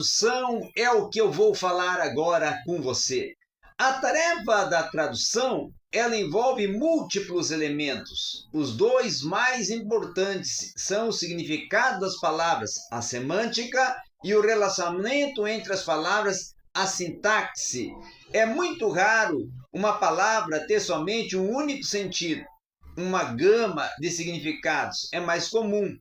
Tradução é o que eu vou falar agora com você. A tarefa da tradução, ela envolve múltiplos elementos. Os dois mais importantes são o significado das palavras, a semântica, e o relacionamento entre as palavras, a sintaxe. É muito raro uma palavra ter somente um único sentido, uma gama de significados. É mais comum.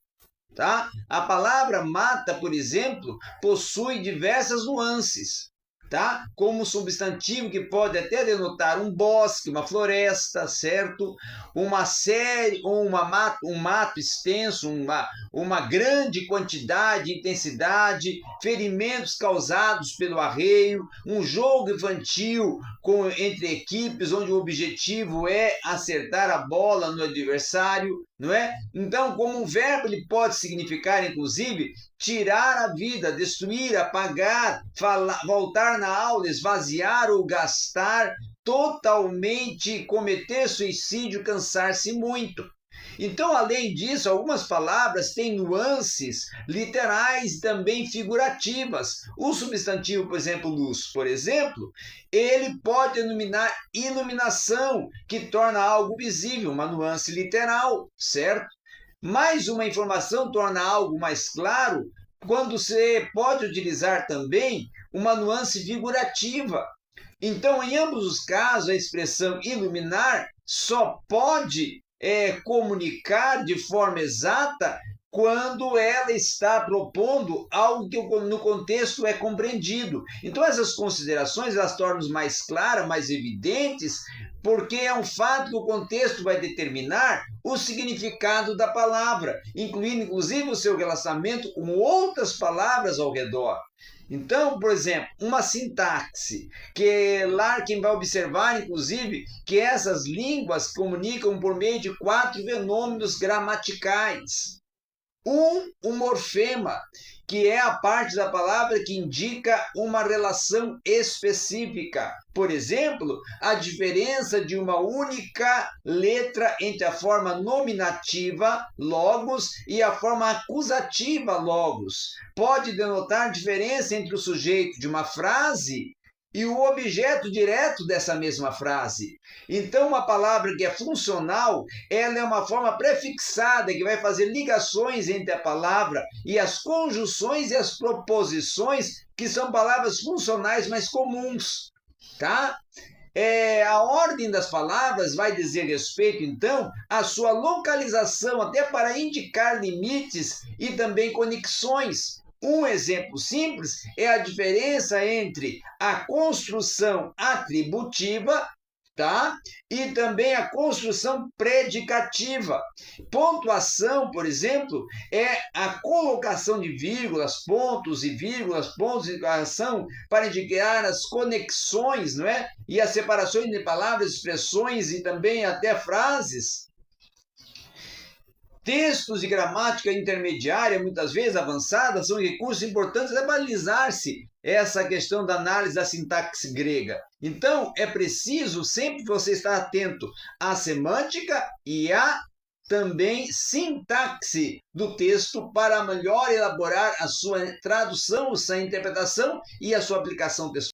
Tá? A palavra mata, por exemplo, possui diversas nuances, tá? Como substantivo que pode até denotar um bosque, uma floresta, certo? Uma série ou um mato extenso, uma grande quantidade, intensidade, ferimentos causados pelo arreio, um jogo infantil entre equipes onde o objetivo é acertar a bola no adversário, não é? Então, como um verbo, ele pode significar, inclusive, tirar a vida, destruir, apagar, voltar na aula, esvaziar ou gastar, totalmente cometer suicídio, cansar-se muito. Então, além disso, algumas palavras têm nuances literais e também figurativas. O substantivo, por exemplo, luz, por exemplo, ele pode denominar iluminação, que torna algo visível, uma nuance literal, certo? Mais uma informação torna algo mais claro quando você pode utilizar também uma nuance figurativa. Então, em ambos os casos, a expressão iluminar só pode comunicar de forma exata quando ela está propondo algo que no contexto é compreendido. Então, essas considerações elas tornam mais claras, mais evidentes, porque é um fato que o contexto vai determinar o significado da palavra, incluindo inclusive o seu relacionamento com outras palavras ao redor. Então, por exemplo, uma sintaxe, que Larkin vai observar, inclusive, que essas línguas comunicam por meio de 4 fenômenos gramaticais. Um morfema, que é a parte da palavra que indica uma relação específica. Por exemplo, a diferença de uma única letra entre a forma nominativa, logos, e a forma acusativa, logos. Pode denotar diferença entre o sujeito de uma frase e o objeto direto dessa mesma frase. Então, uma palavra que é funcional, ela é uma forma prefixada que vai fazer ligações entre a palavra e as conjunções e as proposições, que são palavras funcionais mais comuns, tá? A ordem das palavras vai dizer respeito, então, à sua localização, até para indicar limites e também conexões. Um exemplo simples é a diferença entre a construção atributiva, tá? E também a construção predicativa. Pontuação, por exemplo, é a colocação de vírgulas, pontos e vírgulas, pontos de interrogação, para indicar as conexões, não é? E as separações de palavras, expressões e também até frases. Textos de gramática intermediária, muitas vezes avançada, são recursos importantes para balizar-se essa questão da análise da sintaxe grega. Então, é preciso sempre você estar atento à semântica e à também sintaxe do texto para melhor elaborar a sua tradução, a sua interpretação e a sua aplicação textual.